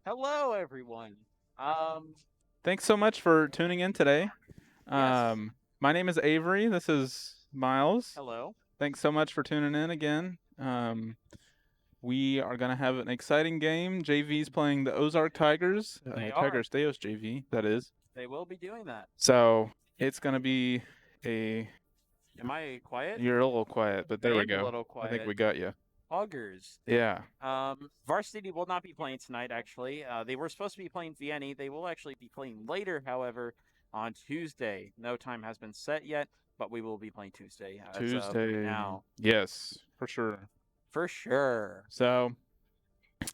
Hello, everyone. Um, Thanks so much for tuning in today. yes. My name is Avery. This is Miles. Hello. Thanks so much for tuning in again. We are going to have an exciting game. JV's playing the Ozark Tigers, They are. Tigers Deos JV, that is. They will be doing that. So it's going to be a. Am I quiet? You're a little quiet, but I there we am a go. little I think quiet. we got you. Augers. Yeah. Varsity will not be playing tonight, actually. They were supposed to be playing Vienna. They will actually be playing later, however, on Tuesday. No time has been set yet, but we will be playing Tuesday as of Tuesday. now. Yes, for sure. For sure. So,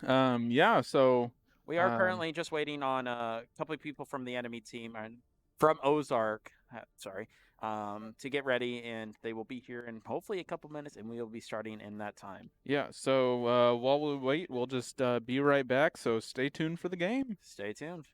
yeah. So, We are um, currently just waiting on a couple of people from the enemy team and from Ozark, sorry, to get ready, and they will be here in hopefully a couple minutes, and we will be starting in that time. Yeah, so while we wait, we'll just be right back. So stay tuned for the game. Stay tuned.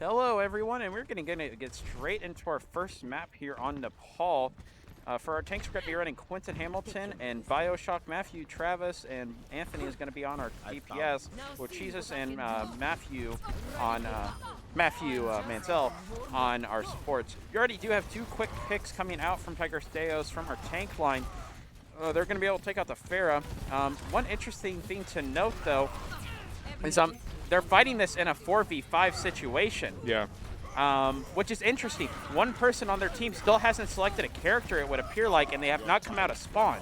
Hello, everyone, and we're going to get straight into our first map here on Nepal. For our tanks, we're going to be running Quentin Hamilton and Bioshock. Matthew, Travis, and Anthony is going to be on our DPS, with Jesus and Matthew on Matthew Mansell on our supports. We already do have 2 quick picks coming out from Tigris Deos from our tank line. They're going to be able to take out the Farah. One interesting thing to note, though, is they're fighting this in a 4v5 situation. Yeah. Which is interesting. One person on their team still hasn't selected a character, it would appear like, and they have not come out of spawn.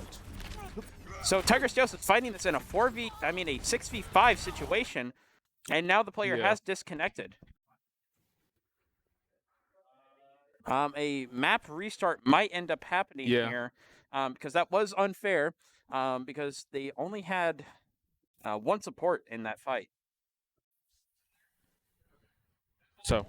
So Tigris Deos is fighting this in a 6v5 situation, and now the player has disconnected. A map restart might end up happening here, because that was unfair, because they only had 1 support in that fight. So.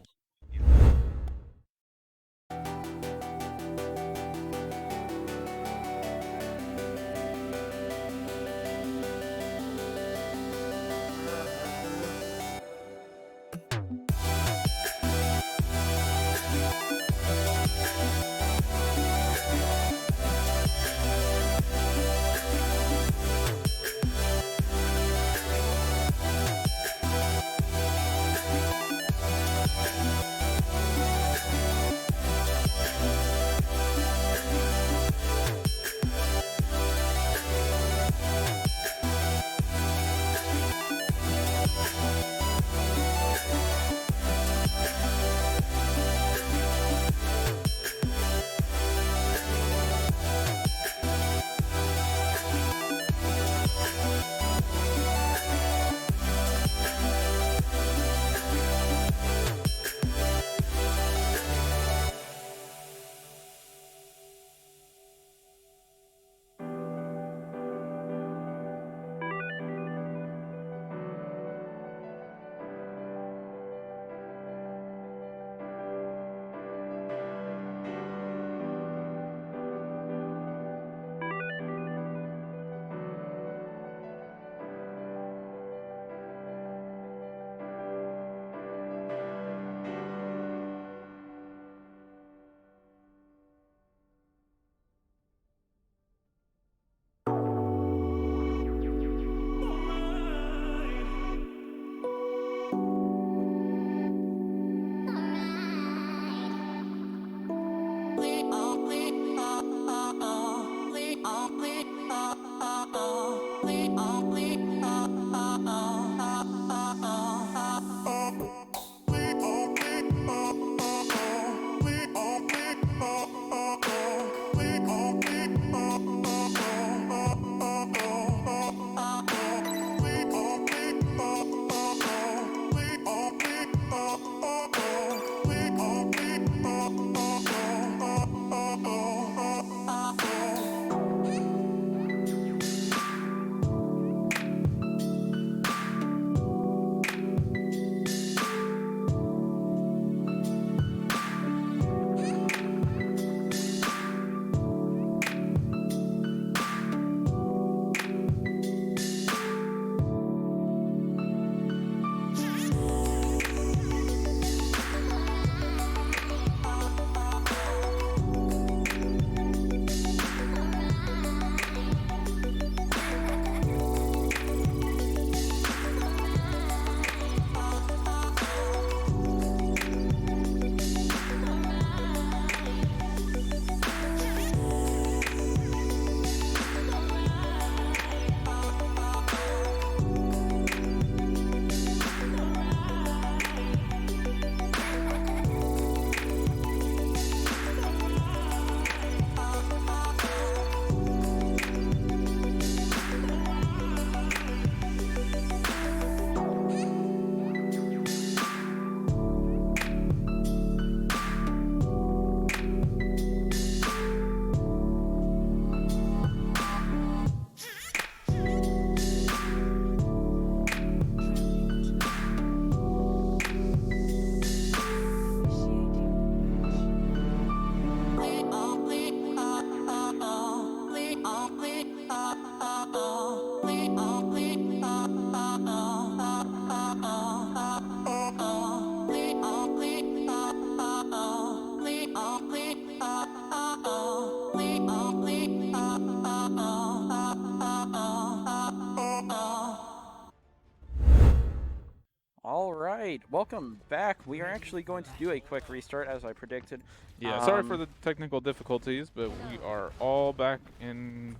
All right, welcome back. We are actually going to do a quick restart as I predicted. Yeah, sorry for the technical difficulties, but we are all back and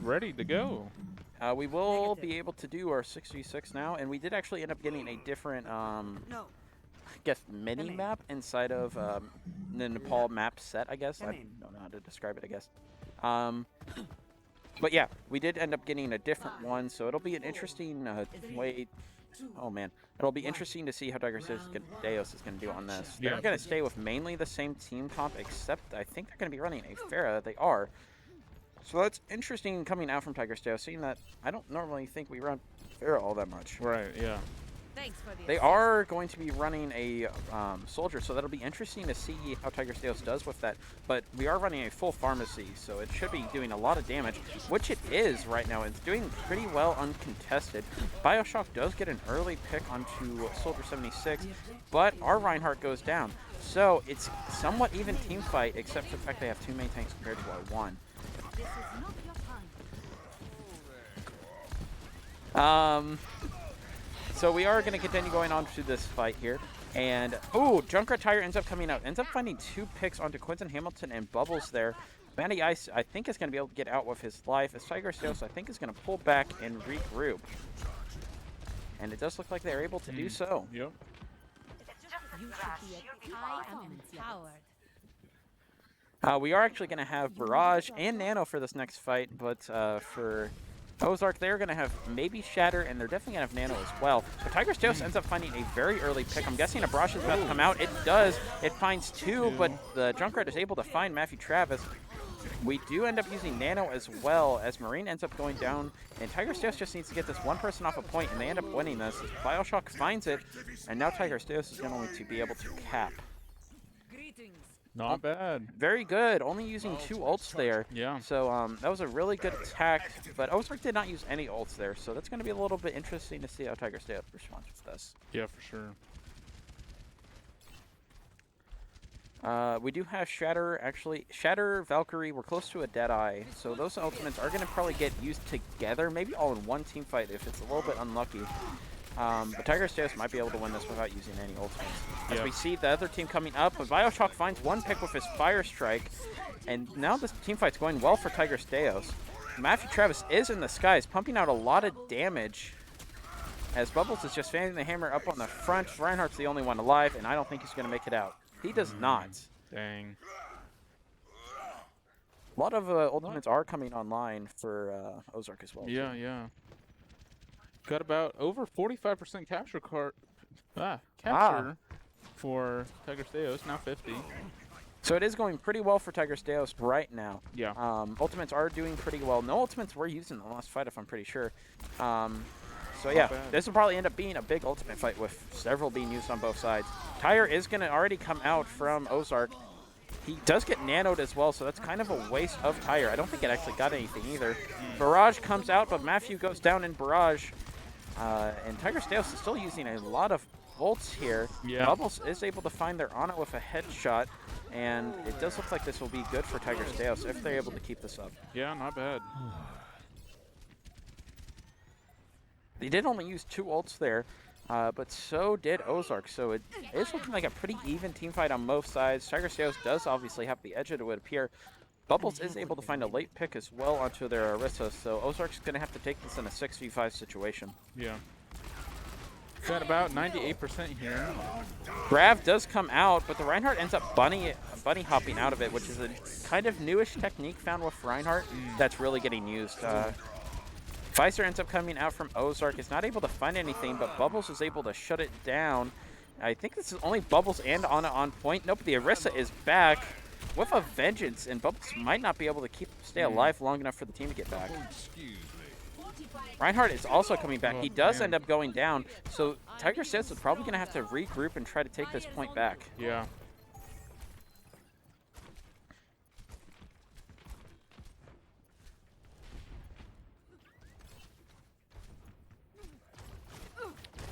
ready to go. We will be able to do our 6v6 now, and we did actually end up getting a different, I guess, mini map inside of the Nepal map set, I guess. I don't know how to describe it, I guess. But yeah, we did end up getting a different one, so it'll be an interesting way. Oh man, it'll be interesting to see how Deos is going to do on this. They're going to stay with mainly the same team comp, except I think they're going to be running a Pharah. They are. So that's interesting coming out from Tigris Deos, seeing that I don't normally think we run Pharah all that much. Right, yeah. They are going to be running a soldier, so that'll be interesting to see how Tigris Deos does with that. But we are running a full pharmacy, so it should be doing a lot of damage, which it is right now. It's doing pretty well uncontested. Bioshock does get an early pick onto Soldier 76, but our Reinhardt goes down. So it's somewhat even team fight, except for the fact they have 2 main tanks compared to our 1. So we are going to continue going on to this fight here. And, ooh, Junkrat Tire ends up coming out. Ends up finding 2 picks onto Quinton Hamilton and Bubbles there. Matty Ice, I think, is going to be able to get out with his life. As Tigris Deos, I think, is going to pull back and regroup. And it does look like they're able to do so. Yep. We are actually going to have Barrage and Nano for this next fight, but for Ozark, they're going to have maybe Shatter, and they're definitely going to have Nano as well. But Tigris Deos ends up finding a very early pick. I'm guessing a Barrage is about to come out. It does. It finds 2, but the Junkrat is able to find Matthew Travis. We do end up using Nano as well, as Marine ends up going down, and Tigris Deos just needs to get this one person off a point, and they end up winning this. Bioshock finds it, and now Tigris Deos is going to be able to cap. Not bad. Very good. Only using 2 ults there. Yeah. So that was a really good attack, but Ozark did not use any ults there, so that's going to be a little bit interesting to see how Tigris Deos responds with this. Yeah, for sure. We do have Shatter, actually. Shatter, Valkyrie, we're close to a Deadeye, so those ultimates are going to probably get used together, maybe all in one team fight if it's a little bit unlucky. But Tigris Deos might be able to win this without using any ultimates. As we see the other team coming up, but Bioshock finds 1 pick with his Fire Strike, and now this team fight's going well for Tigris Deos. Matthew Travis is in the skies, pumping out a lot of damage, as Bubbles is just fanning the hammer up on the front. Reinhardt's the only one alive, and I don't think he's going to make it out. He does not. Dang. A lot of ultimates are coming online for Ozark as well. Yeah, yeah. Got about over 45% capture for Tigris Deos, now 50. So it is going pretty well for Tigris Deos right now. Yeah. Ultimates are doing pretty well. No ultimates were used in the last fight, if I'm pretty sure. So yeah, this will probably end up being a big ultimate fight with several being used on both sides. Tyre is going to already come out from Ozark. He does get nanoed as well, so that's kind of a waste of Tyre. I don't think it actually got anything either. Barrage comes out, but Matthew goes down in Barrage. And Tigris Deos is still using a lot of ults here. Yeah. Bubbles is able to find their Ana with a headshot, and it does look like this will be good for Tigris Deos if they're able to keep this up. Yeah, not bad. They did only use 2 ults there, but so did Ozark, so it is looking like a pretty even team fight on both sides. Tigris Deos does obviously have the edge, it would appear. Bubbles is able to find a late pick as well onto their Orisa, so Ozark's going to have to take this in a 6v5 situation. Yeah. Got about 98% here. Grav does come out, but the Reinhardt ends up bunny hopping out of it, which is a kind of newish technique found with Reinhardt that's really getting used. Pfizer ends up coming out from Ozark. Is not able to find anything, but Bubbles is able to shut it down. I think this is only Bubbles and Ana on point. Nope, the Orisa is back with a vengeance, and Bubbles might not be able to stay alive long enough for the team to get back. Reinhardt is also coming back. He does end up going down, so Tigris Deos is probably going to have to regroup and try to take this point back. Yeah.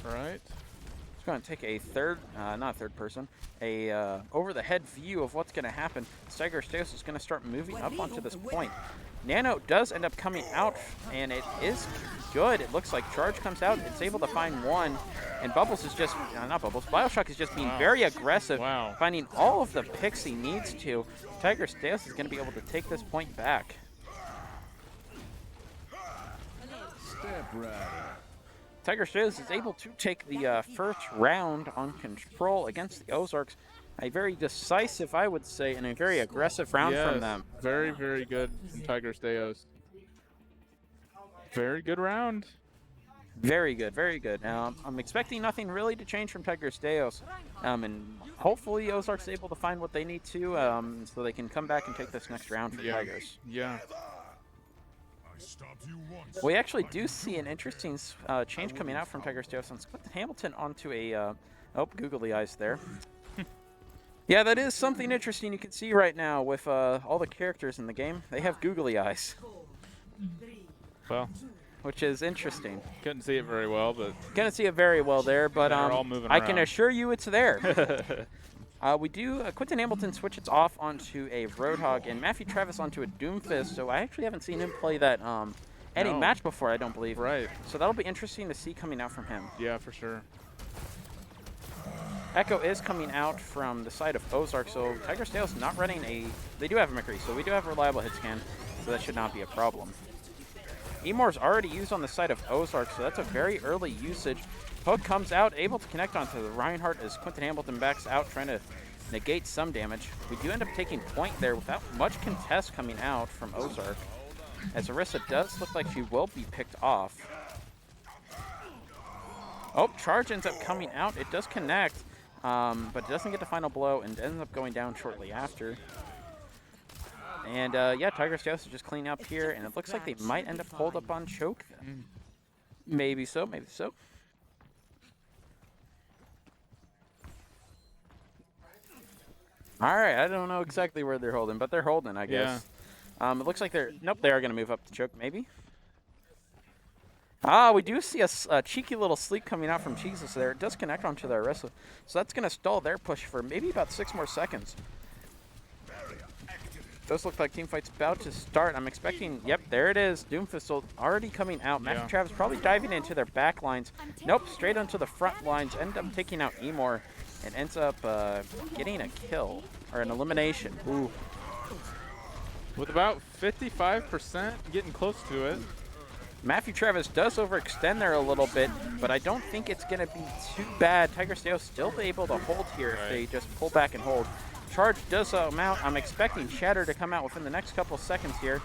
All right. It's going to take a not third person, a over-the-head view of what's going to happen. Tigris Deos is going to start moving up onto this point. Nano does end up coming out, and it is good. It looks like Charge comes out. It's able to find one, and Bubbles is just, not Bubbles, Bioshock is just being very aggressive, finding all of the picks he needs to. Tigris Deos is going to be able to take this point back. Step right. Tigris Deos is able to take the first round on control against the Ozarks. A very decisive, I would say, and a very aggressive round from them. Very, very good from Tigris Deos. Very good round. Very good, very good. I'm expecting nothing really to change from Tigris Deos. And hopefully Ozark's able to find what they need to so they can come back and take this next round for Tigers. Yeah. We actually do see an interesting change coming out from Tigris Deos on Clifton Hamilton onto a... googly eyes there. Yeah, that is something interesting you can see right now with all the characters in the game. They have googly eyes. Well, which is interesting. Couldn't see it very well, but... Couldn't see it very well there, but all moving I can around. assure you it's there. We do... Quentin Hamilton switches off onto a Roadhog, and Matthew Travis onto a Doomfist, so I actually haven't seen him play that any match before, I don't believe. Right. So that'll be interesting to see coming out from him. Yeah, for sure. Echo is coming out from the side of Ozark, so Tigris Deos not running a... They do have a McCree, so we do have a reliable hit scan, so that should not be a problem. Emor's already used on the side of Ozark, so that's a very early usage. Hook comes out, able to connect onto the Reinhardt as Quentin Hamilton backs out, trying to negate some damage. We do end up taking point there without much contest coming out from Ozark, as Orisa does look like she will be picked off. Oh, Charge ends up coming out. It does connect. But it doesn't get the final blow and ends up going down shortly after. And yeah, Tigris Deos is just cleaning up here, and it looks like they might end up hold up on choke. Maybe so, maybe so. All right, I don't know exactly where they're holding, but they're holding, I guess. It looks like they're, nope, they are going to move up to choke, maybe. We do see a cheeky little sleep coming out from Jesus there. It does connect onto the Orisa, so that's going to stall their push for maybe about 6 more seconds. Does look like teamfight's about to start. I'm expecting, yep, there it is. Doomfist already coming out. Matthew Travis probably diving into their back lines. Nope, straight onto the front lines. End up taking out Emor and ends up getting a kill, or an elimination. Ooh. With about 55%, getting close to it. Matthew Travis does overextend there a little bit, but I don't think it's going to be too bad. Tigris Deos still be able to hold here if they just pull back and hold. Charge does mount. I'm expecting Shatter to come out within the next couple seconds here.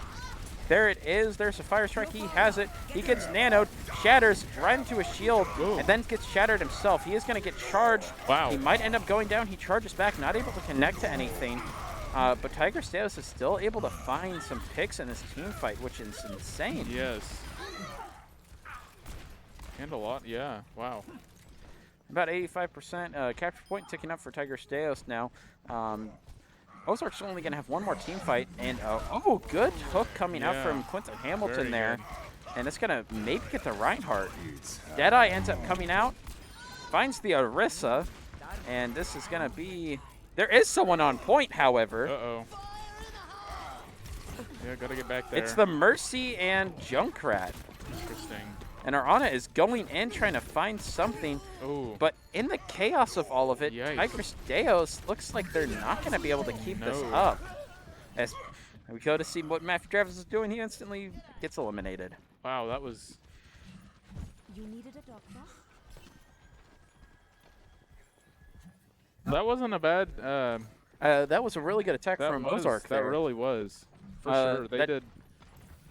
There it is. There's a Fire Strike. He has it. He gets nanoed, shatters right into a shield, and then gets shattered himself. He is going to get charged. Wow. He might end up going down. He charges back, not able to connect to anything. But Tigris Deos is still able to find some picks in this team fight, which is insane. Yes. And a lot, yeah. Wow. About 85% capture point ticking up for Tigris Deos now. Ozark's only going to have one more team fight, and oh, good hook coming out from Quentin Hamilton there. And it's going to maybe get the Reinhardt. Deadeye ends up coming out, finds the Orisa, and this is going to be... There is someone on point, however. Uh-oh. Yeah, got to get back there. It's the Mercy and Junkrat. Interesting. And our Ana is going in trying to find something. Ooh. But in the chaos of all of it, Yikes. Tigris Deos looks like they're not going to be able to keep this up. As we go to see what Matthew Travis is doing, he instantly gets eliminated. Wow, that was... You needed a doctor? That wasn't a bad... That was a really good attack from Ozark That there. really was. For sure. They did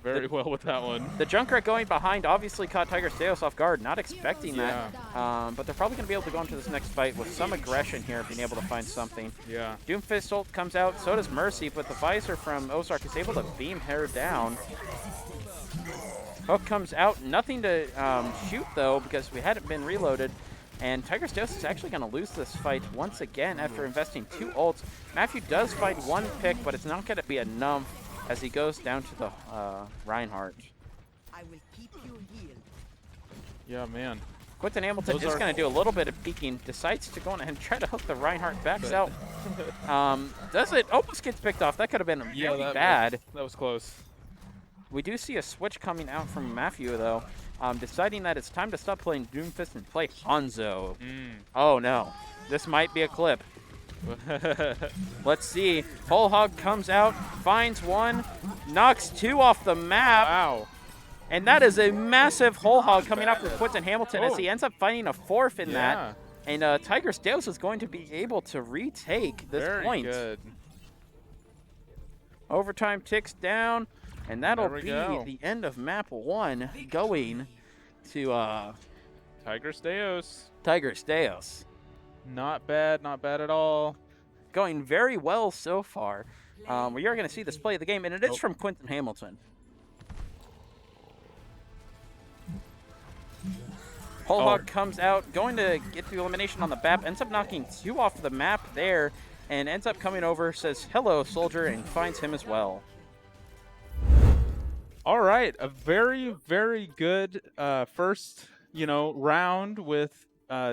very well with that one. The Junkrat going behind obviously caught Tigris Deos off guard, not expecting that. But they're probably going to be able to go into this next fight with some aggression here, being able to find something. Yeah. Doomfist ult comes out, so does Mercy, but the visor from Ozark is able to beam her down. Hook comes out, nothing to shoot though, because we hadn't been reloaded. And Tigris Deos is actually going to lose this fight once again after investing 2 ults. Matthew does find 1 pick, but it's not going to be enough as he goes down to the Reinhardt. I will keep you healed. Yeah, man. Quentin Hamilton is going to do a little bit of peeking, decides to go on and try to hook the Reinhardt, backs out. Does it? Almost gets picked off. That could have been really bad. That was close. We do see a switch coming out from Matthew, though, deciding that it's time to stop playing Doomfist and play Hanzo. Oh, no. This might be a clip. Let's see. Whole Hog comes out, finds one, knocks 2 off the map. Wow. And that is a massive Whole Hog coming out for Quentin Hamilton as he ends up finding a 4th in that. And Tigris Deos is going to be able to retake this point. Very good. Overtime ticks down, and that'll be go. the end of map 1 going to Tigris Deos. Tigris Deos. Not bad at all. Going very well so far. We are going to see this play of the game, and it is from Quentin Hamilton. Whole Hog comes out, going to get the elimination on the BAP, ends up knocking 2 off the map there, and ends up coming over, says, hello, soldier, and finds him as well. All right, a very, very good first, round with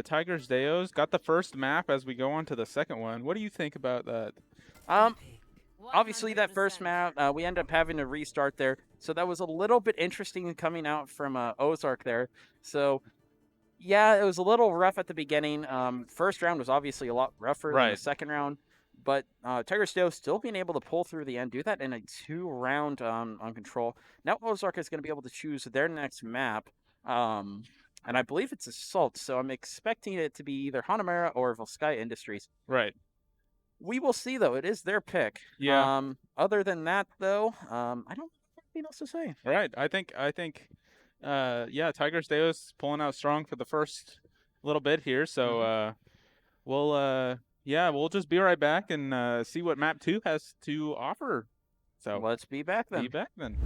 Tigris Deos. Got the first map as we go on to the second one. What do you think about that? Obviously, that first map, we end up having to restart there, so that was a little bit interesting coming out from Ozark there. So, yeah, it was a little rough at the beginning. First round was obviously a lot rougher than the second round, but Tigris Deos still being able to pull through the end, do that in a 2-round on control. Now Ozark is going to be able to choose their next map, and I believe it's Assault, so I'm expecting it to be either Hanamura or Volskaya Industries. Right. We will see, though. It is their pick. Yeah. Other than that, though, I don't have anything else to say. Right. I think Tigris Deos pulling out strong for the first little bit here. So we'll just be right back and see what map 2 has to offer. So let's be back then. Be back then.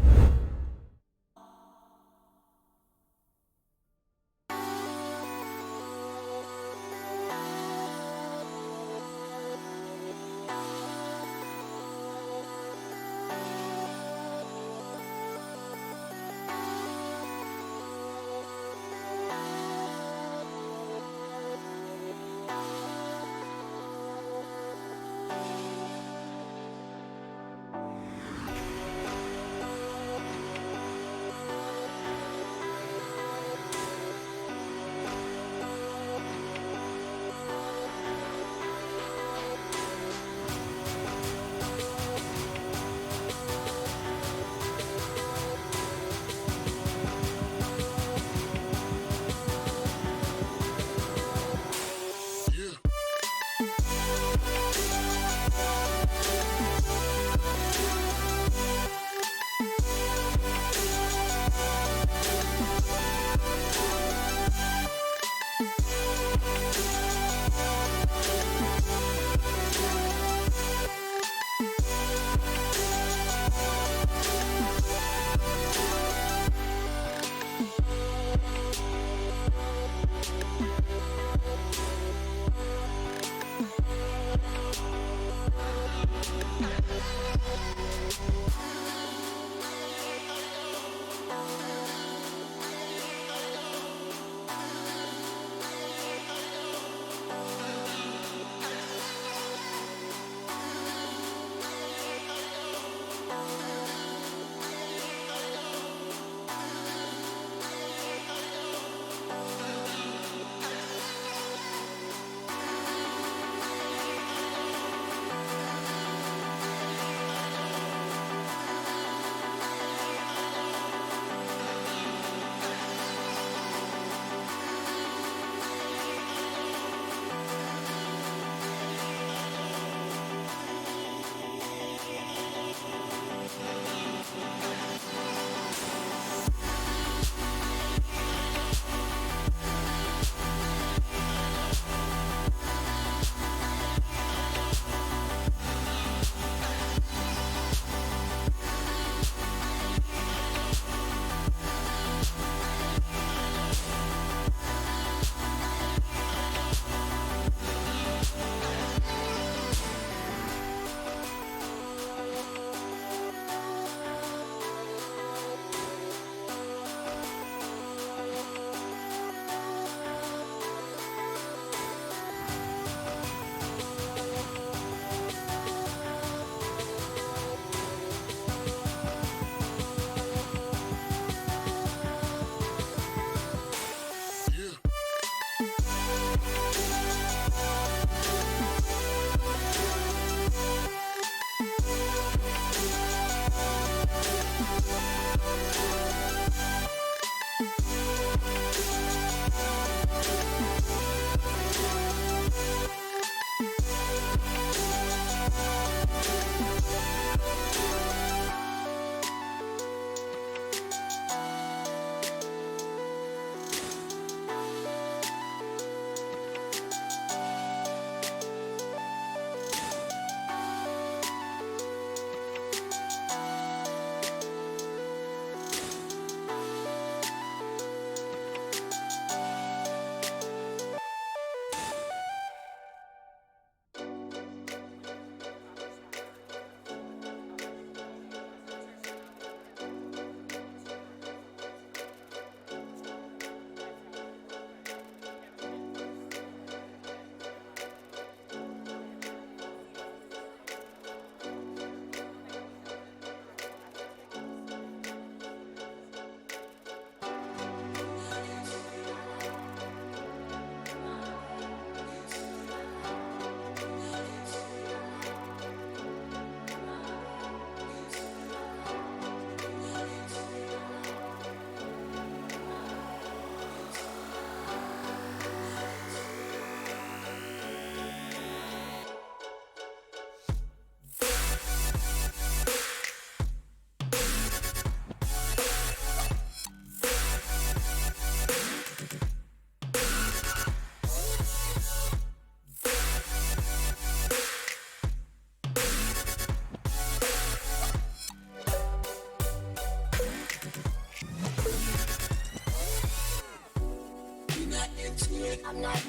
I'm not.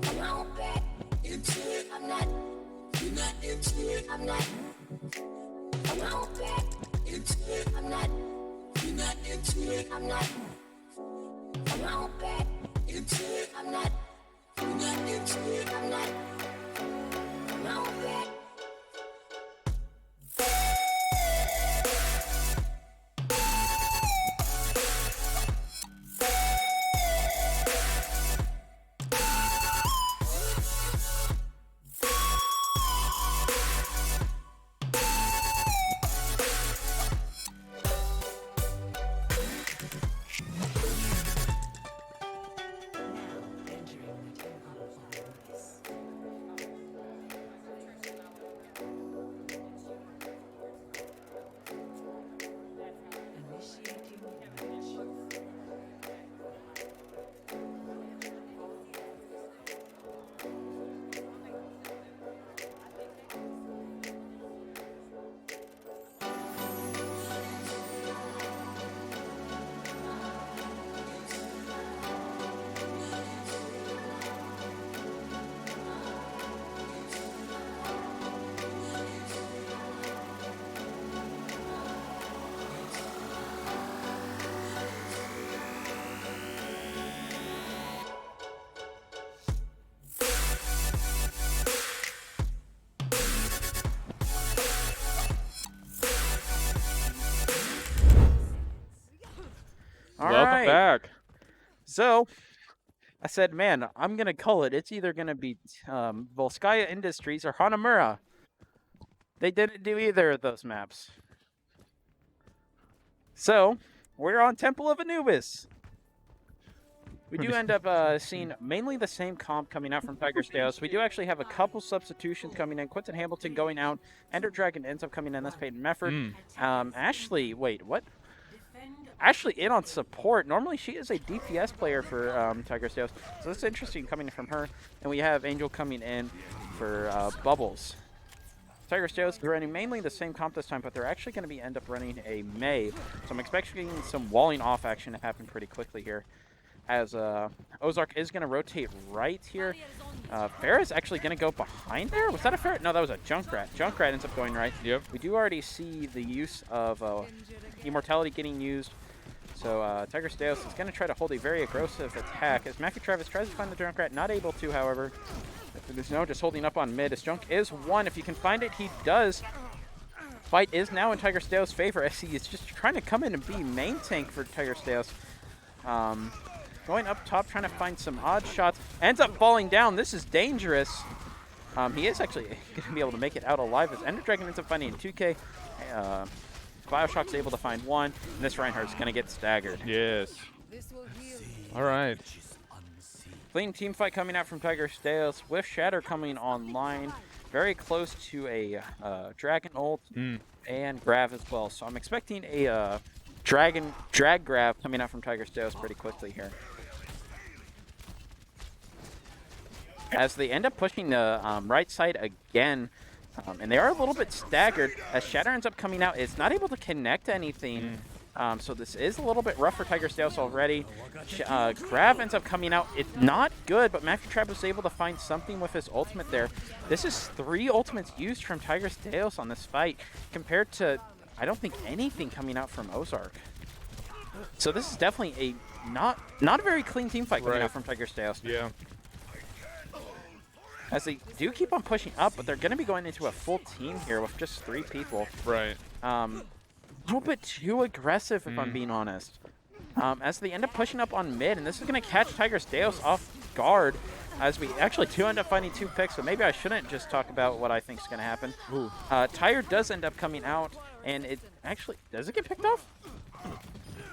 I'm not back into it. I'm not. You're not into it. I'm not. I'm not back into it. I'm not. You're not into it. I'm not. I'm not back into it. I'm not. You're not into it. I'm not. I'm not back. All Welcome right. back. So, I said, man, I'm going to call it. It's either going to be Volskaya Industries or Hanamura. They didn't do either of those maps. So, we're on Temple of Anubis. We do end up seeing mainly the same comp coming out from Tigris Deos. We do actually have a couple substitutions coming in. Quentin Hamilton going out. Ender Dragon ends up coming in. That's Peyton Mefford. Ashley, wait, what? Ashley in on support. Normally she is a DPS player for Tigris Deos. So that's interesting coming from her. And we have Angel coming in for Bubbles. Tigris Deos is running mainly the same comp this time, but they're actually going to end up running a May. So I'm expecting some walling off action to happen pretty quickly here. As Ozark is going to rotate right here. Farrah is actually going to go behind there. Was that a Farrah? No, that was a Junkrat. Junkrat ends up going right. Yep. We do already see the use of Immortality getting used. So Tigris Deos is going to try to hold a very aggressive attack. As Matthew Travis tries to find the Junkrat, not able to, however. There's no just holding up on mid. As Junk is one. If you can find it, he does. Fight is now in Tigris Deos' favor as he is just trying to come in and be main tank for Tigris Deos. Going up top, trying to find some odd shots. Ends up falling down. This is dangerous. He is actually going to be able to make it out alive as Ender Dragon ends up finding 2K. Bioshock's able to find one, and this Reinhardt's going to get staggered. Yes. All right. Clean team fight coming out from Tigris Deos with Shatter coming online. Very close to a Dragon ult and Grav as well. So I'm expecting a drag grab coming out from Tigris Deos pretty quickly here. As they end up pushing the right side again, and they are a little bit staggered as Shatter ends up coming out. It's not able to connect anything, so this is a little bit rough for Tigris Deos already. Grav ends up coming out. It's not good, but Matthew Trapp was able to find something with his ultimate there. This is 3 ultimates used from Tigris Deos on this fight compared to, I don't think, anything coming out from Ozark. So this is definitely a not a very clean team fight coming out from Tigris Deos. Yeah. As they do keep on pushing up, but they're going to be going into a full team here with just 3 people. Right. A little bit too aggressive, if I'm being honest. As they end up pushing up on mid, and this is going to catch Tigris Deos off guard, as we actually do end up finding 2 picks, but maybe I shouldn't just talk about what I think is going to happen. Tyre does end up coming out, and it actually, does it get picked off?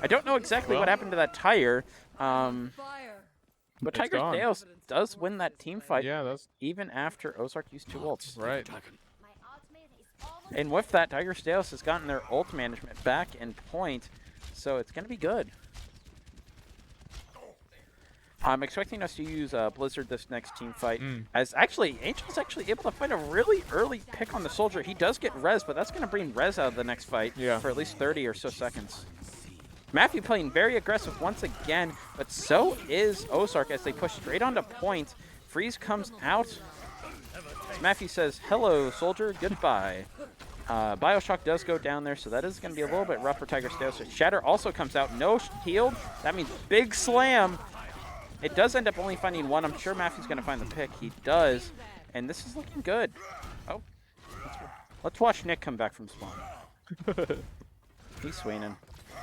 I don't know exactly what happened to that Tyre. But Tigris Deos does win that team fight, even after Ozark used 2 ults. Right. And with that, Tigris Deos has gotten their ult management back in point, so it's going to be good. I'm expecting us to use Blizzard this next team fight, as actually, Angel's actually able to find a really early pick on the Soldier. He does get res, but that's going to bring res out of the next fight for at least 30 or so seconds. Matthew playing very aggressive once again, but so is Ozark as they push straight onto point. Freeze comes out. As Matthew says, hello, soldier, goodbye. Bioshock does go down there, so that is going to be a little bit rough for Tigris Deos. So Shatter also comes out. No shield. That means big slam. It does end up only finding one. I'm sure Matthew's going to find the pick. He does. And this is looking good. Oh. Let's watch Nick come back from spawn. He's swinging.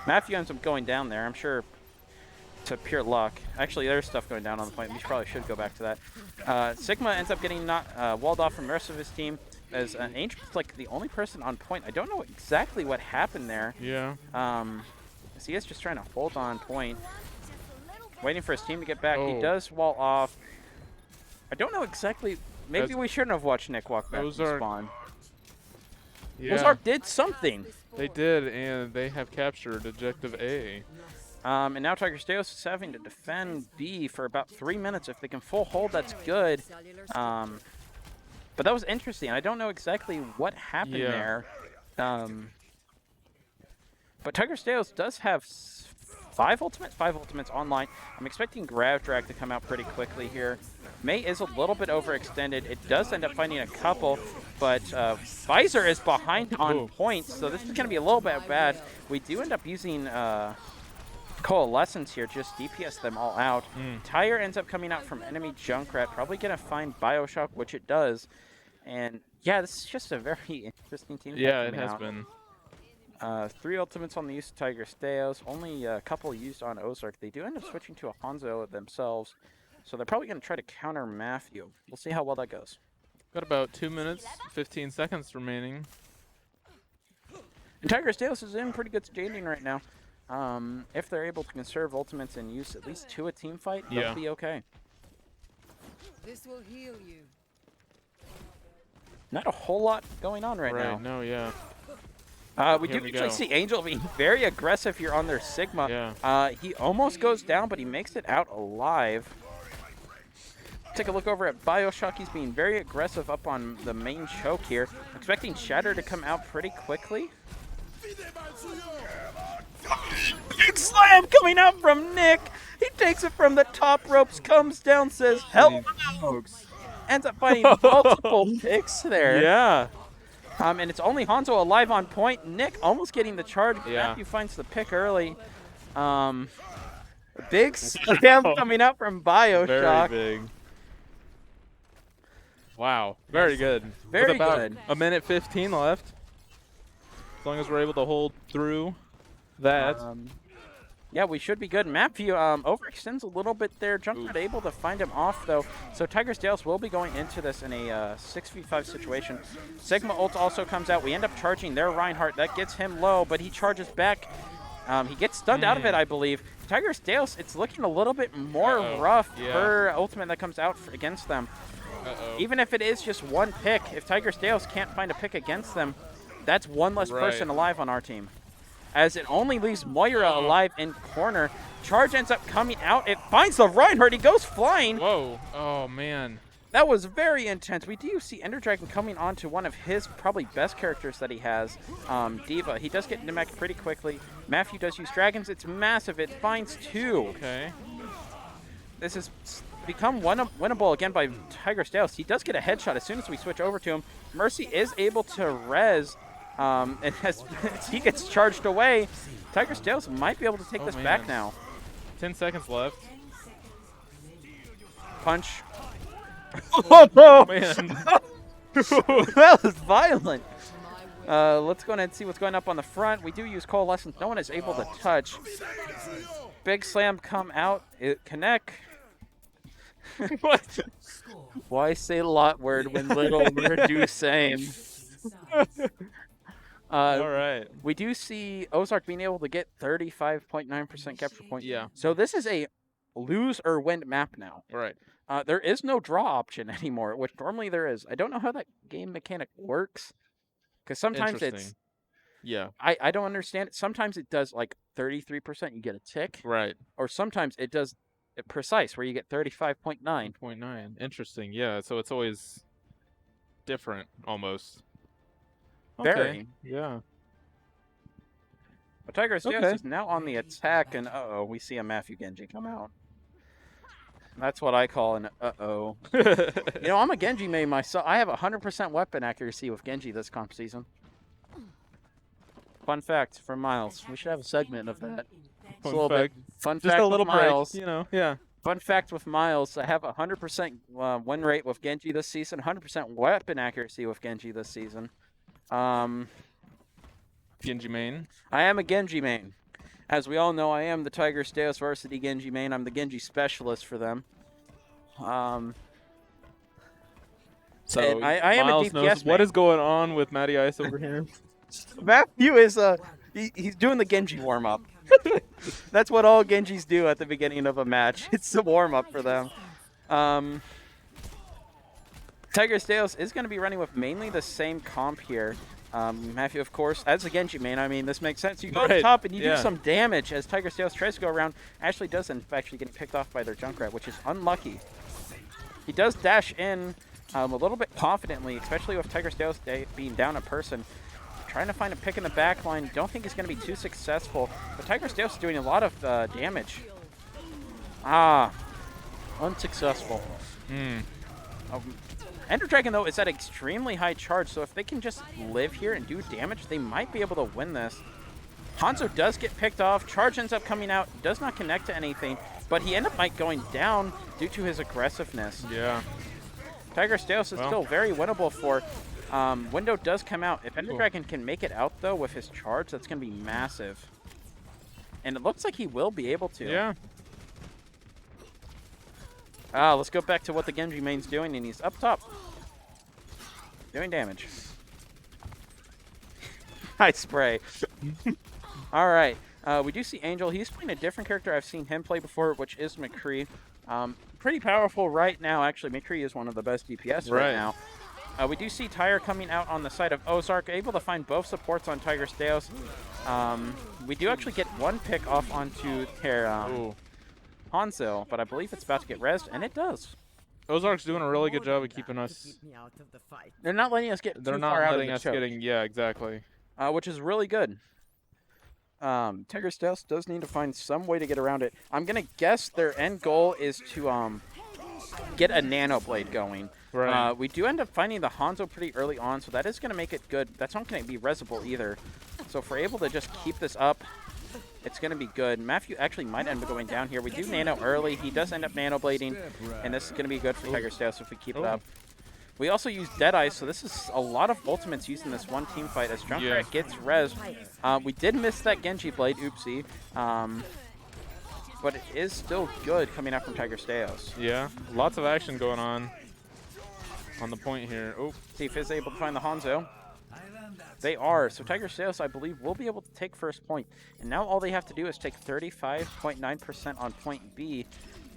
Matthew ends up going down there. I'm sure to pure luck. Actually, there's stuff going down on the point. We probably should go back to that. Sigma ends up getting walled off from the rest of his team. As Angel's like the only person on point. I don't know exactly what happened there. Yeah. As he is just trying to hold on point. Waiting for his team to get back. Oh. He does wall off. I don't know exactly. Maybe we shouldn't have watched Nick walk back from spawn. Yeah. Ozark did something. They did, and they have captured objective A. And now Tigris Deos is having to defend B for about 3 minutes. If they can full hold, that's good. But that was interesting. I don't know exactly what happened there. But Tigris Deos does have 5 ultimates online. I'm expecting Grav Drag to come out pretty quickly here. May is a little bit overextended. It does end up finding a couple, but Visor is behind on points, so this is going to be a little bit bad. We do end up using Coalescence here, just DPS them all out. Tire ends up coming out from enemy Junkrat, probably going to find Bioshock, which it does. And yeah, this is just a very interesting team. Yeah, it has been. 3 ultimates on the use of Tigris Deos, only a couple used on Ozark. They do end up switching to a Hanzo themselves, so they're probably going to try to counter Matthew. We'll see how well that goes. Got about 2 minutes, 15 seconds remaining. And Tigris Deos is in pretty good standing right now. If they're able to conserve ultimates and use at least 2 a team fight, they'll be okay. This will heal you. Not a whole lot going on right now. No, yeah. We do actually see Angel being very aggressive here on their Sigma. Yeah. He almost goes down, but he makes it out alive. Take a look over at Bioshock. He's being very aggressive up on the main choke here. Expecting Shatter to come out pretty quickly. Big slam coming out from Nick. He takes it from the top ropes, comes down, says, help, folks. Ends up finding multiple picks there. Yeah. And it's only Hanzo alive on point. Nick almost getting the charge. Yeah. Matthew finds the pick early. Big slam coming out from Bioshock. Very big. Wow. Very good. Very With about good. a minute 15 left. As long as we're able to hold through that. Yeah, we should be good. Matthew overextends a little bit there. Junkrat able to find him off, though. So Tigris Deos will be going into this in a 6v5 situation. Sigma ult also comes out. We end up charging their Reinhardt. That gets him low, but he charges back. He gets stunned out of it, I believe. Tigris Deos, it's looking a little bit more rough per ultimate that comes out against them. Even if it is just 1 pick, if Tigris Deos can't find a pick against them, that's 1 less person alive on our team. As it only leaves Moira alive in corner. Charge ends up coming out. It finds the Reinhardt. He goes flying. Whoa. Oh, man. That was very intense. We do see Ender Dragon coming on to one of his probably best characters that he has, Diva. He does get Nimek pretty quickly. Matthew does use Dragons. It's massive. It finds 2. Okay. This has become winnable again by Tigris Deos. He does get a headshot as soon as we switch over to him. Mercy is able to res. And as he gets charged away, Tigris Deos might be able to take this back now. 10 seconds left. Punch. Oh, man. That was violent. Let's go ahead and see what's going up on the front. We do use Coalescence. No one is able to touch. Big slam come out. It connect. What? Why say lot word when little word do same? All right. We do see Ozark being able to get 35.9% capture point. Yeah. So this is a lose or win map now. Right. There is no draw option anymore, which normally there is. I don't know how that game mechanic works. Because sometimes it's... Yeah. I don't understand it. Sometimes it does like 33%, you get a tick. Right. Or sometimes it does precise, where you get 35.9. 0.9. Interesting. Yeah. So it's always different, almost. Very. Yeah. But Tigris Deos Okay. is now on the attack, and we see a Matthew Genji come out. That's what I call an uh-oh. You know, I'm a Genji main myself. I have 100% weapon accuracy with Genji this comp season. Fun fact from Miles. We should have a segment of that. It's a little bit fun Just fact a little with break, Miles. you know. Yeah. Fun fact with Miles, I have 100% win rate with Genji this season, 100% weapon accuracy with Genji this season. Genji main. I am a Genji main. As we all know, I am the Tigris Deos varsity Genji main. I'm the Genji specialist for them. So And I am a Miles DPS knows main. what is going on with Matty Ice over here. Matthew is he's doing the Genji warm up. That's what all Genjis do at the beginning of a match. It's the warm up for them. Tigris Deos is going to be running with mainly the same comp here. Matthew, of course, as a Genji main, I mean, this makes sense. You go up Right, top and you yeah. do some damage as Tigris Deos tries to go around. Ashley does end up actually getting picked off by their Junkrat, which is unlucky. He does dash in a little bit confidently, especially with Tigris Deos being down a person. Trying to find a pick in the back line. Don't think he's going to be too successful. But Tigris Deos is doing a lot of damage. Unsuccessful. Ender Dragon, though, is at extremely high charge, so if they can just live here and do damage, they might be able to win this. Hanzo does get picked off. Charge ends up coming out. Does not connect to anything, but he ended up going down due to his aggressiveness. Yeah. Tigris Deos is still very winnable for. Window does come out. If Ender Dragon can make it out, though, with his charge, that's going to be massive. And it looks like he will be able to. Yeah. Let's go back to what the Genji main's doing, and he's up top. Doing damage. High spray. All right. We do see Angel. He's playing a different character I've seen him play before, which is McCree. Pretty powerful right now. Actually, McCree is one of the best DPS right now. We do see Tyre coming out on the side of Ozark, able to find both supports on Tigris Deos. We do actually get one pick off onto their Hanzo, but I believe it's about to get rezzed, and it does. Ozark's doing a really good job of keeping us. They're not letting us get They're too not far out of letting the us choke, getting. Yeah, exactly. which is really good. Tigris Deos does need to find some way to get around it. I'm going to guess their end goal is to get a Nano Blade going. Right. We do end up finding the Hanzo pretty early on, so that is going to make it good. That's not going to be resable either. So if we're able to just keep this up, it's going to be good. Matthew actually might end up going down here. We do Nano early. He does end up Nano Blading, and this is going to be good for Tigris Deos if we keep it up. We also use Deadeye, so this is a lot of ultimates used in this one team fight as Junkrat gets rezzed. We did miss that Genji Blade, oopsie. But it is still good coming out from Tigris Deos. Yeah. Lots of action going on the point here. Oh. See if is able to find the Hanzo. They are. So Tigris Deos, I believe, will be able to take first point. And now all they have to do is take 35.9% on point B.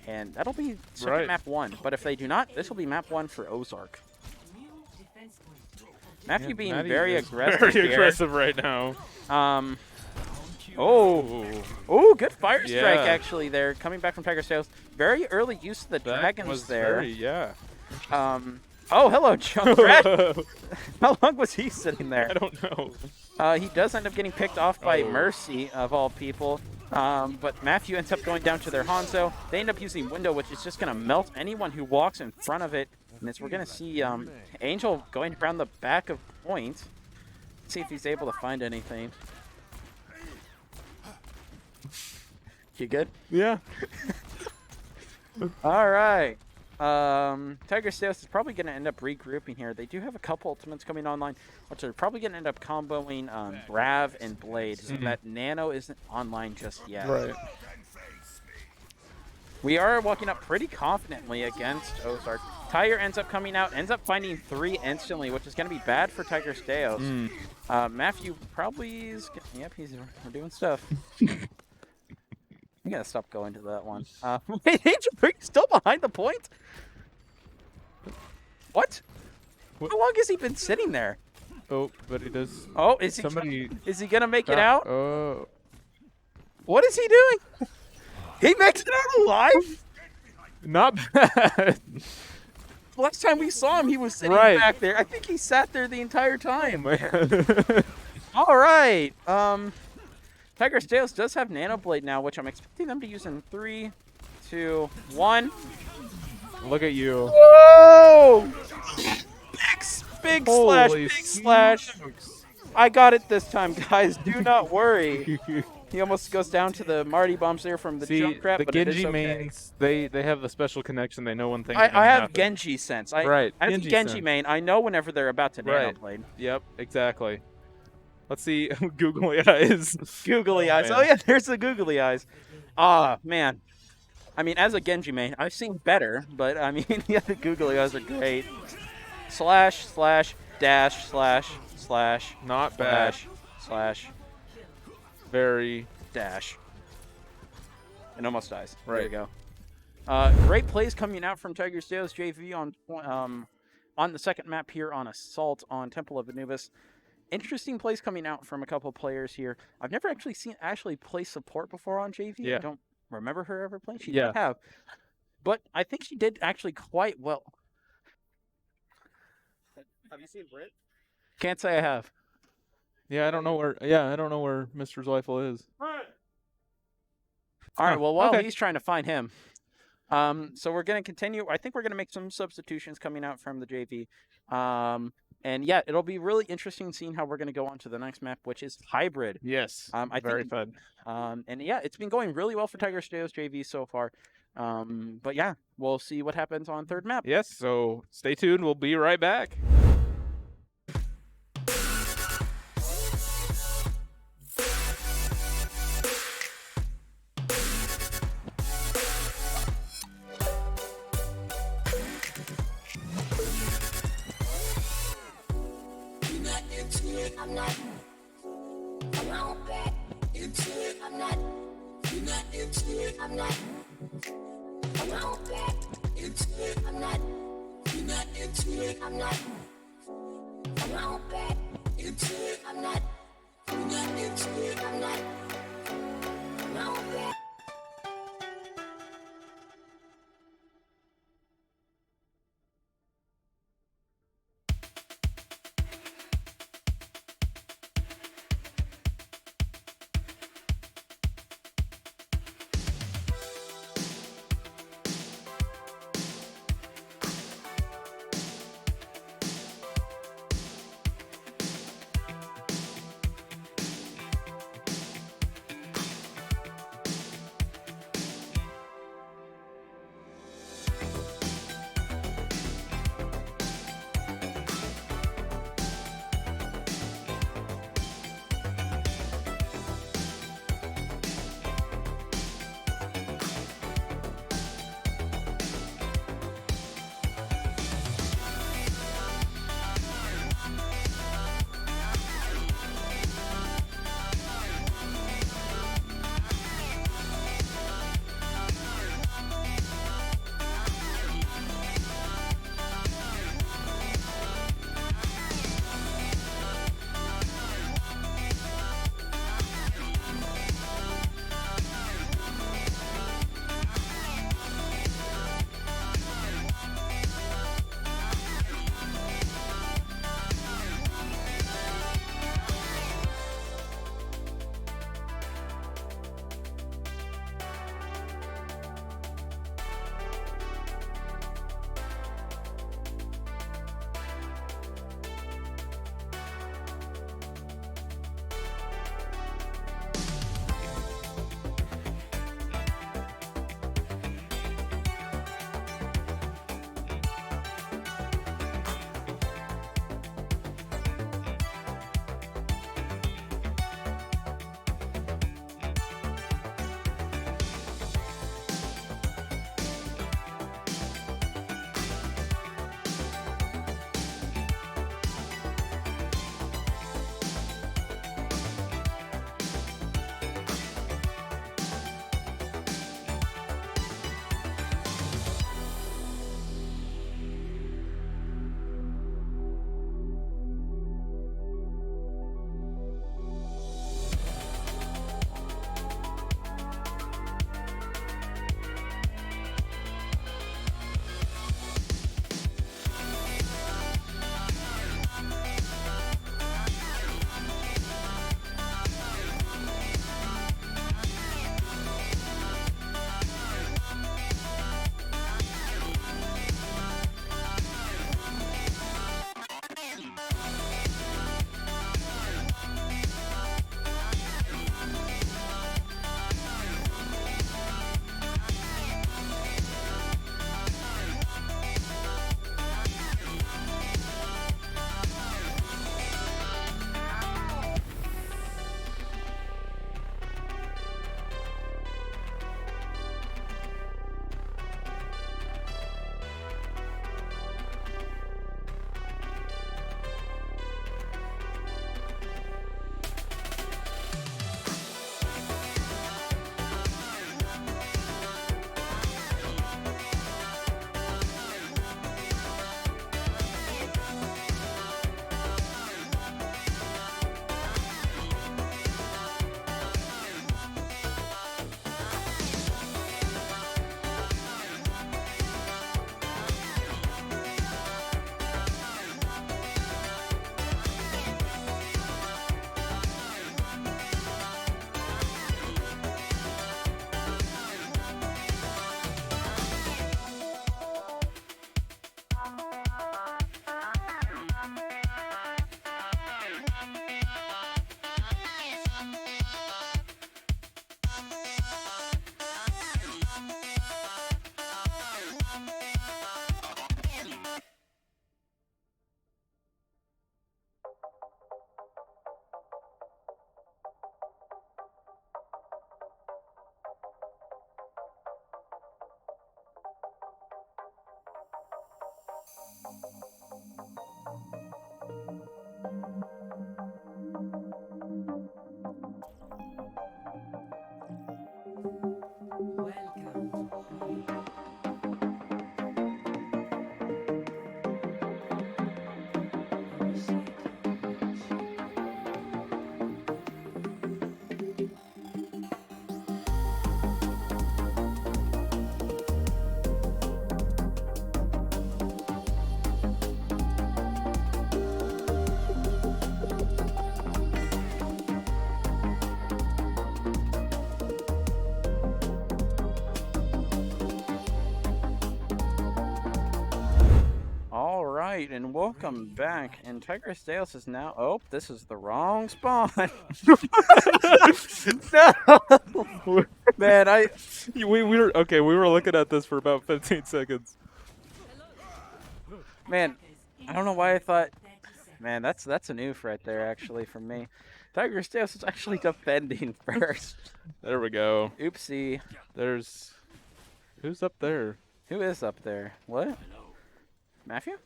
And that'll be second map 1. But if they do not, this will be map 1 for Ozark. Matthew being Matty very is aggressive Very here. aggressive right now. Oh, good fire strike Yeah. actually there, coming back from Tigris Deos. Very early use of the That dragons was there. very, yeah. Oh, hello, Junkrat. How long was he sitting there? I don't know. He does end up getting picked off by Mercy, of all people. But Matthew ends up going down to their Hanzo. They end up using Window, which is just going to melt anyone who walks in front of it. And as we're going to see Angel going around the back of point. See if he's able to find anything. You good? Yeah. All right. Tigris Deos is probably going to end up regrouping here. They do have a couple ultimates coming online, which are probably going to end up comboing Brav and Blade. So that Nano isn't online just yet. Right. We are walking up pretty confidently against Ozark. Tyre ends up coming out, ends up finding 3 instantly, which is going to be bad for Tigris Deos. Matthew probably is... Yep, we're doing stuff. I'm going to stop going to that one. Wait, Angel, are you still behind the point? What? How long has he been sitting there? Oh, but he does. Oh, is he going to make it out? Oh. What is he doing? He makes it out alive? Not bad. Last time we saw him, he was sitting back there. I think he sat there the entire time. Man. All right. Tigris Deos does have Nano Blade now, which I'm expecting them to use in 3, 2, 1. Look at you. Whoa! Big slash, Holy big slash. smokes. I got it this time, guys. Do not worry. He almost goes down to the Marty bombs there from the See, Junkrat, the but it is Genji okay. mains, they have the special connection. They know when things are I gonna have happen. Genji sense. Right, As Genji a Genji sense. main, I know whenever they're about to Nano Right. Blade. Yep, exactly. Let's see googly eyes. Googly eyes. man. Oh, yeah, there's the googly eyes. Ah, man. I mean, as a Genji main, I've seen better, but I mean, yeah, the googly eyes are great. Slash, slash, dash, slash, slash, Not bad. slash, slash, Very. dash. And almost dies. There Right. you go. Great plays coming out from Tigris Deos JV on the second map here on Assault on Temple of Anubis. Interesting plays coming out from a couple players here. I've never actually seen Ashley play support before on JV. Yeah. I don't remember her ever playing. She Yeah. might have. But I think she did actually quite well. Have you seen Brit? Can't say I have. Yeah, I don't know where. Yeah, I don't know where Mr. Zweifel is. All right, Oh, well, while okay. he's trying to find him, so we're going to continue. I think we're going to make some substitutions coming out from the JV. And yeah, it'll be really interesting seeing how we're going to go on to the next map, which is Hybrid. Yes. I very think- fun. And yeah, it's been going really well for Tigris Deos JV so far. But yeah, we'll see what happens on third map. Yes. So stay tuned. We'll be right back. You're not into it, I'm not. I'm not back into it, I'm not. You're not into it, I'm not. I'm not back into it, I'm not. You're not into it, I'm not. I'm not back into it, I'm not. You're not into it, I'm not. I'm not back. right, and welcome back. And Tigris Deos is now. Oh, this is the wrong spawn. No, man, we were okay. We were looking at this for about 15 seconds. man, I don't know why I thought. Man, that's a noof right there, actually, from me. Tigris Deos is actually defending first. There we go. Oopsie. There's who's up there? Who is up there? What? Matthew?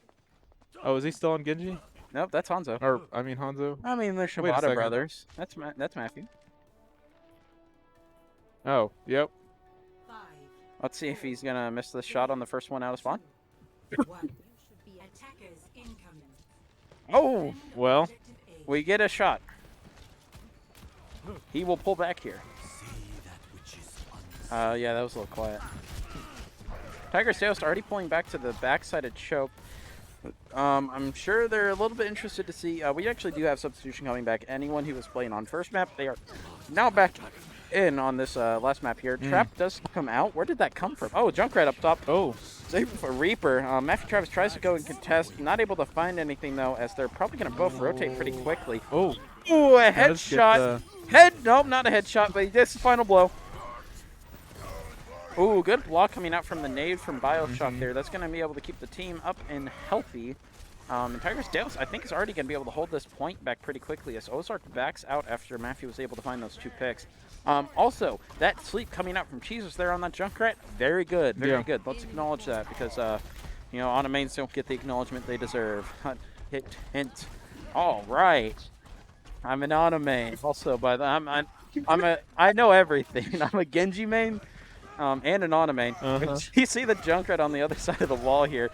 Oh, is he still on Genji? Nope, that's Hanzo. Or I mean Hanzo? I mean, the Wait a Shibata second. brothers. That's Matthew. Oh, yep. Let's see if he's gonna miss the shot on the first one out of spawn. Oh, Well, we get a shot. He will pull back here. Yeah, that was a little quiet. Tigris Deos already pulling back to the backside of choke. I'm sure they're a little bit interested to see. We actually do have substitution coming back. Anyone who was playing on first map, they are now back in on this last map here. Trap does come out. Where did that come from? Oh, Junkrat up top. oh, Save for Reaper. Matthew Travis tries to go and contest. Not able to find anything, though, as they're probably going to both rotate pretty quickly. oh. Ooh, a Does get headshot. Nope, not a headshot, but he gets the final blow. Ooh, good block coming out from the nade from Bioshock there. That's going to be able to keep the team up and healthy. And Tigris Deos, I think, is already going to be able to hold this point back pretty quickly as Ozark backs out after Matthew was able to find those 2 picks. Also, that sleep coming out from Jesus there on that Junkrat, very good, very Yeah. good. Let's acknowledge that because, you know, Ana mains don't get the acknowledgement they deserve. Hint. All right. I'm an Ana main. Also, by the I know everything. I'm a Genji main. And an Ana main. Uh-huh. You see the Junkrat on the other side of the wall here.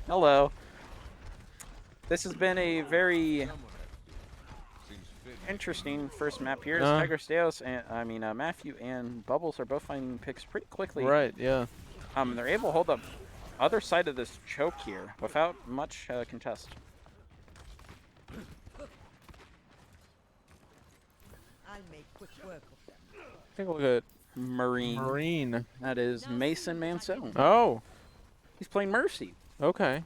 Hello. This has been a very interesting first map here. Tigris Deos and Matthew and Bubbles are both finding picks pretty quickly. Right, yeah. They're able to hold the other side of this choke here without much contest. I'll make quick work of them. Take a look at Marine. That is Mason Mansone. Oh, He's playing Mercy. okay.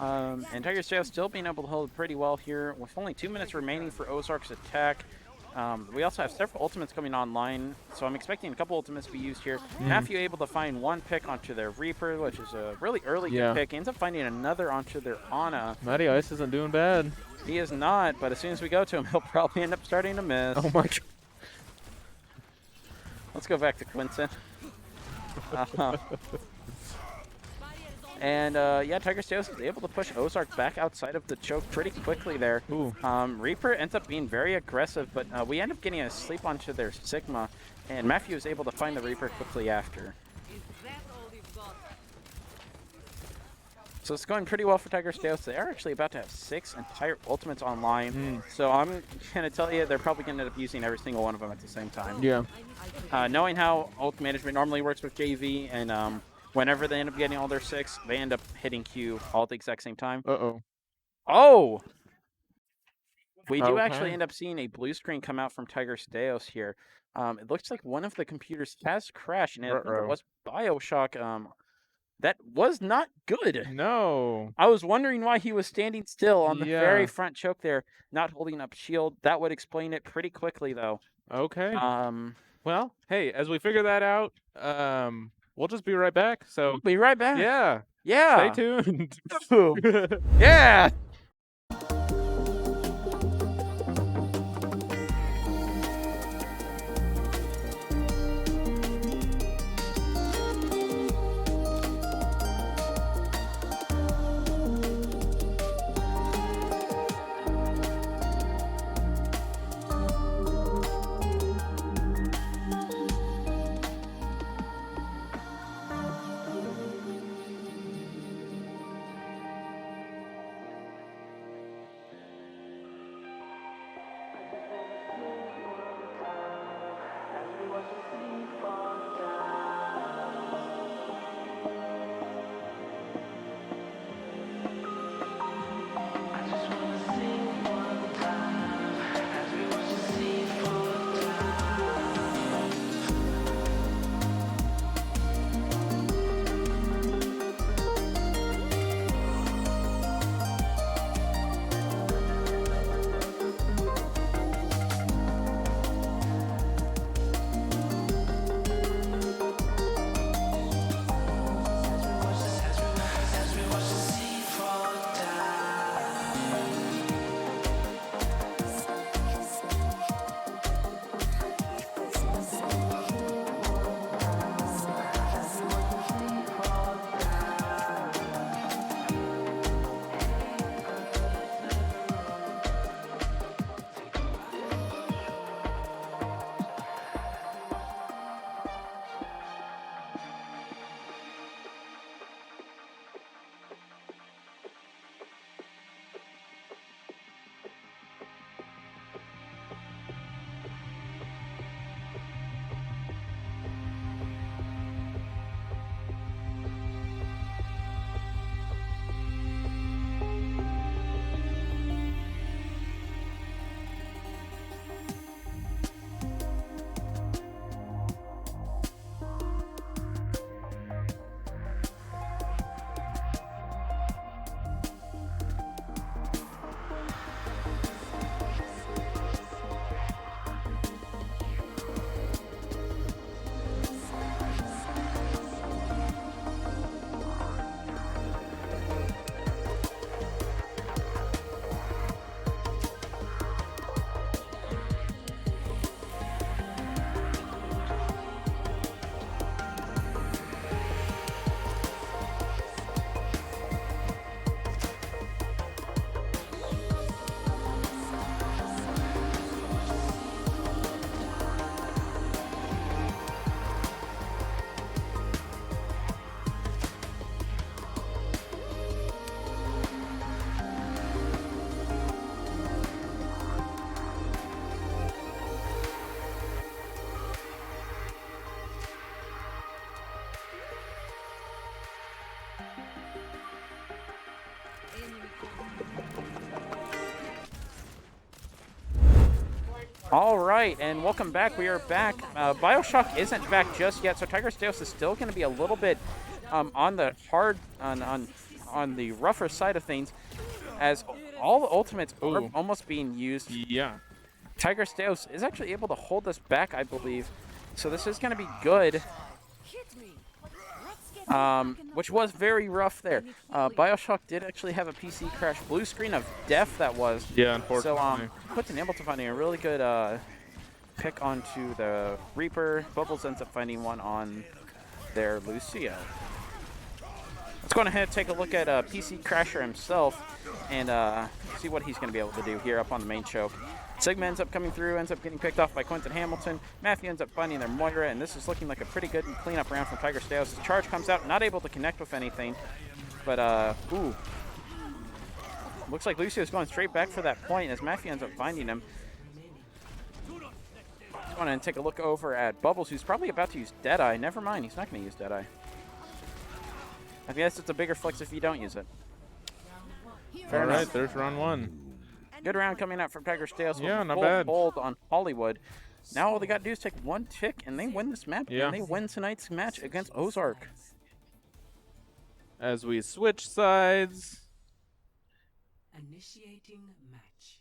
And Tigris Deos still being able to hold pretty well here with only 2 minutes remaining for Ozark's attack. We also have several ultimates coming online, so I'm expecting a couple ultimates to be used here. Matthew able to find 1 pick onto their Reaper, which is a really early good pick. He ends up finding another onto their Ana. Matty Ice isn't doing bad. He is not, but as soon as we go to him, he'll probably end up starting to miss. Oh my god. Let's go back to Quinton. And yeah, Tigris Deos is able to push Ozark back outside of the choke pretty quickly there. Ooh. Reaper ends up being very aggressive, but we end up getting a sleep onto their Sigma, and Matthew is able to find the Reaper quickly after. So it's going pretty well for Tigris Deos. They are actually about to have 6 entire ultimates online. So I'm going to tell you they're probably going to end up using every single one of them at the same time. Yeah. Knowing how ult management normally works with JV, and whenever they end up getting all their 6, they end up hitting Q all at the exact same time. Uh-oh. Oh! We do Okay. actually end up seeing a blue screen come out from Tigris Deos here. It looks like one of the computers has crashed, and I think it Ruh-roh. was Bioshock. That was not good. No. I was wondering why he was standing still on the very Yeah. front choke there, not holding up shield. That would explain it pretty quickly, though. Okay. Well, hey, as we figure that out, we'll just be right back. So, Be right back. yeah. Yeah. Stay tuned. Yeah. All right, and welcome back. We are back. Bioshock isn't back just yet, so Tigris Deos is still going to be a little bit on the hard, on the rougher side of things, as all the ultimates are almost being used. Yeah. Tigris Deos is actually able to hold this back, I believe, so this is going to be good. Which was very rough there. Bioshock did actually have a PC crash. Blue screen of death, that was. Yeah, unfortunately. So, Quentin able to finding a really good pick onto the Reaper. Bubbles ends up finding one on their Lucio. Let's go ahead and take a look at PC Crasher himself and see what he's going to be able to do here up on the main choke. Sigma ends up coming through, ends up getting picked off by Quentin Hamilton. Matthew ends up finding their Moira, and this is looking like a pretty good cleanup round from Tigris Deos. The charge comes out, not able to connect with anything, but looks like Lucio's going straight back for that point as Matthew ends up finding him. Let's go and take a look over at Bubbles, who's probably about to use Deadeye. Never mind, he's not going to use Deadeye. I guess it's a bigger flex if you don't use it. All right, there's round 1. Good round coming out from Tigris Deos. Yeah, not full bad. Hold on Hollywood. Now all they got to do is take one tick, and they win this map. Yeah. And they win tonight's match against Ozark. As we switch sides. Initiating match.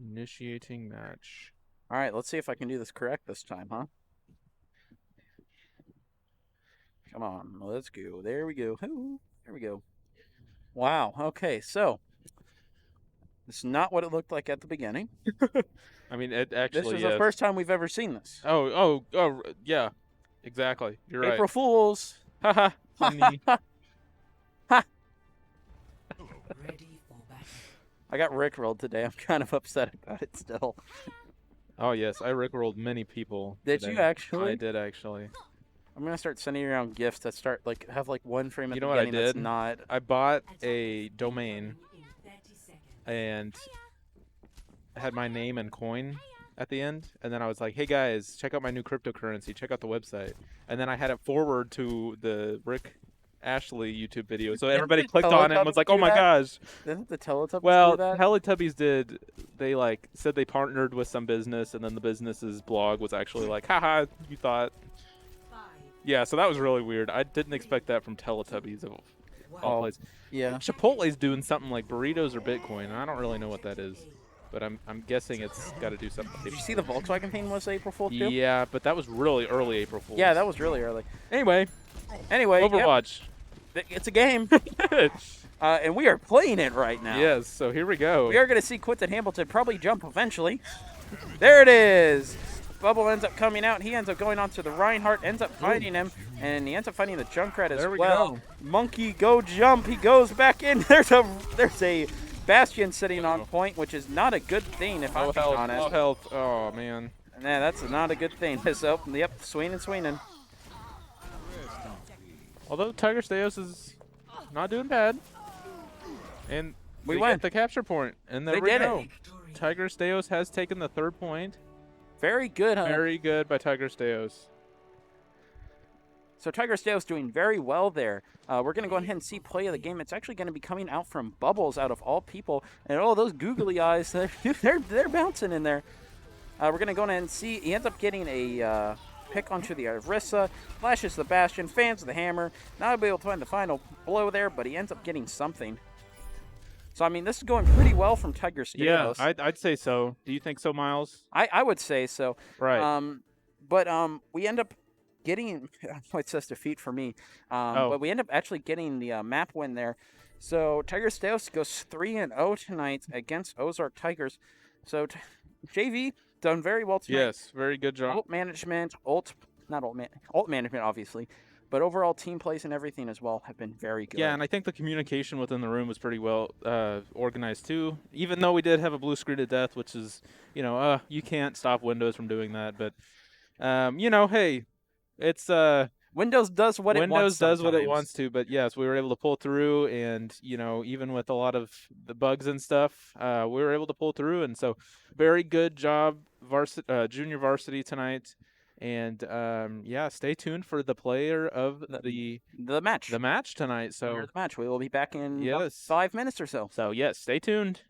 Initiating match. All right, let's see if I can do this correct this time, huh? Come on, let's go. There we go. Ooh, there we go. Wow. Okay, so this is not what it looked like at the beginning. I mean, it actually This is the first time we've ever seen this. Oh, yeah. Exactly. You're right. April Fools. Haha. Funny. Ready for battle. I got rickrolled today. I'm kind of upset about it still. Oh, yes. I rickrolled many people. Did today. you actually? I did, actually. I'm going to start sending around gifts that start, have one frame at You the know what I beginning that's did? not. I bought a domain In 30 seconds. and had my name and coin at the end, and then I was like, hey guys, check out my new cryptocurrency, check out the website. And then I had it forward to the Rick Ashley YouTube video, so everybody the clicked on it and was like, oh Teletubbies my do that? gosh. Didn't the Teletubbies Well, do that? Teletubbies did. They said they partnered with some business, and then the business's blog was actually like, haha, you thought. 5, Yeah, so that was really weird. I didn't expect that from Teletubbies of all Oh, places. yeah. Chipotle's doing something like burritos or Bitcoin. I don't really know what that is, but I'm guessing it's got to do something. Did you see the Volkswagen thing was April Fool too? Yeah, but that was really early April Fool's. Yeah, that was really early. Anyway, Anyway, yep, Overwatch. it's a game, and we are playing it right now. Yes, so here we go. We are going to see Quentin Hamilton probably jump eventually. There it is. Bubble ends up coming out. He ends up going on to the Reinhardt, ends up finding him, and he ends up finding the Junkrat as There we well. go. Monkey, go jump. He goes back in. There's a Bastion sitting on point, which is not a good thing if I'm No being health. honest. No health. Oh man. Nah, that's not a good thing. So, yep, swinging. Although Tigris Deos is not doing bad, and We they win. get the capture point, and there They we did it. go. Tigris Deos has taken the 3rd point. Very good, huh? Very good by Tigris Deos. So Tigris Deos doing very well there. We're going to go ahead and see play of the game. It's actually going to be coming out from Bubbles out of all people. And oh, those googly eyes, they're bouncing in there. We're going to go ahead and see. He ends up getting a pick onto the Arissa, flashes the Bastion, fans the hammer. Not able to find the final blow there, but he ends up getting something. So, I mean, this is going pretty well from Tigris Deos. Yeah, I'd say so. Do you think so, Miles? I would say so. Right. But we end up getting, it says defeat for me, but we end up actually getting the map win there. So Tigris Deos goes 3-0 tonight against Ozark Tigers. So JV done very well tonight. Yes, very good job. Ult management, ult management obviously, but overall team plays and everything as well have been very good. Yeah, and I think the communication within the room was pretty well organized too. Even though we did have a blue screen of death, which is, you can't stop Windows from doing that. But, hey, it's Windows does what it wants. Windows does what it sometimes. wants to. But yes, we were able to pull through, and even with a lot of the bugs and stuff, we were able to pull through. And so, very good job, junior varsity tonight. And stay tuned for the player of the match tonight. So the match. We will be back in about Yes. 5 minutes or so. yes, stay tuned.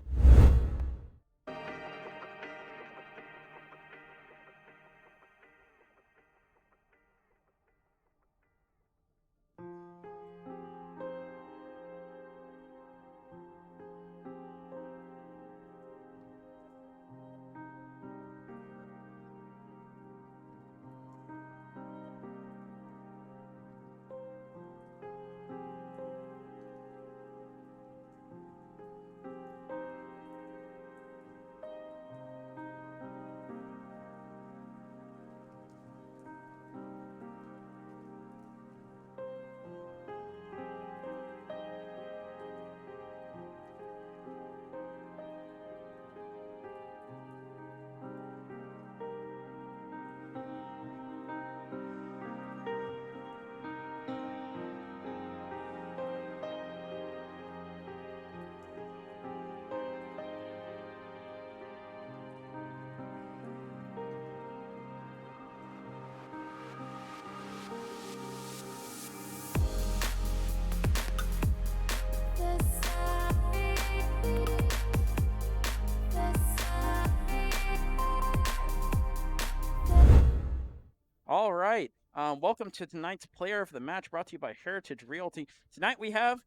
All right. Welcome to tonight's Player of the Match, brought to you by Heritage Realty. Tonight we have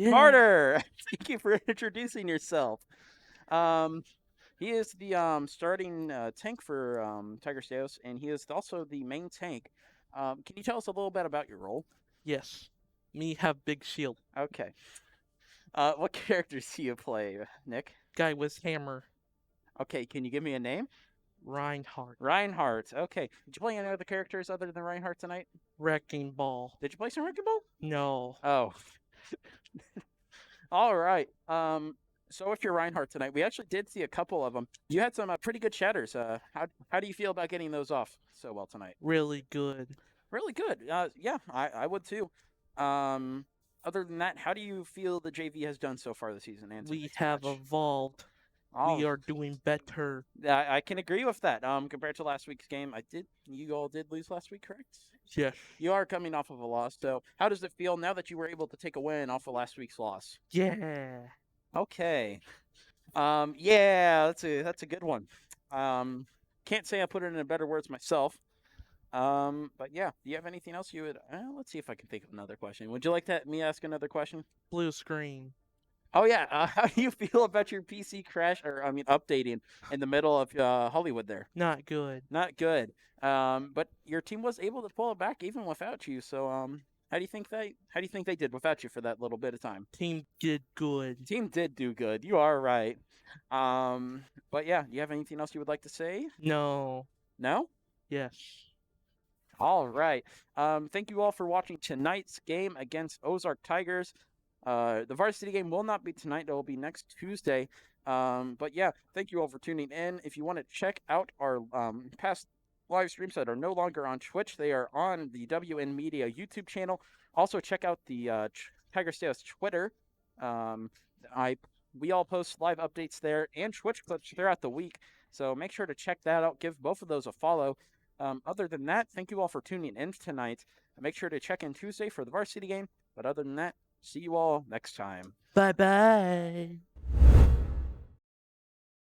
Carter. Thank you for introducing yourself. He is the starting tank for Tigris Deos, and he is also the main tank. Can you tell us a little bit about your role? Yes. Me have big shield. Okay. What characters do you play, Nick? Guy with hammer. Okay, can you give me a name? Reinhardt. Reinhardt. Okay. Did you play any other characters other than Reinhardt tonight? Wrecking ball. Did you play some Wrecking Ball? No. Oh. All right. So if you're Reinhardt tonight, we actually did see a couple of them. You had some pretty good shatters. How do you feel about getting those off so well tonight? Really good. Really good. Yeah, I would too. Other than that, how do you feel the JV has done so far this season? And We tonight's have match? evolved. Oh, We are doing better. I can agree with that. Compared to last week's game, you all did lose last week, correct? Yes. You are coming off of a loss, so how does it feel now that you were able to take a win off of last week's loss? Yeah. Okay. Yeah, that's a good one. Can't say I put it in better words myself. But yeah, do you have anything else you would? Let's see if I can think of another question. Would you like me ask another question? Blue screen. Oh yeah. How do you feel about your PC crash, or updating in the middle of Hollywood there? Not good. Not good. But your team was able to pull it back even without you. So how do you think they did without you for that little bit of time? Team did good. Team did do good. You are right. But yeah, do you have anything else you would like to say? No. No? Yes. All right. Thank you all for watching tonight's game against Ozark Tigers. The varsity game will not be tonight. It will be next Tuesday. But yeah, thank you all for tuning in. If you want to check out our past live streams that are no longer on Twitch, they are on the WN Media YouTube channel. Also, check out the Tiger Stales Twitter. We all post live updates there and Twitch clips throughout the week. So make sure to check that out. Give both of those a follow. Other than that, thank you all for tuning in tonight. Make sure to check in Tuesday for the varsity game. But other than that, see you all next time. Bye-bye.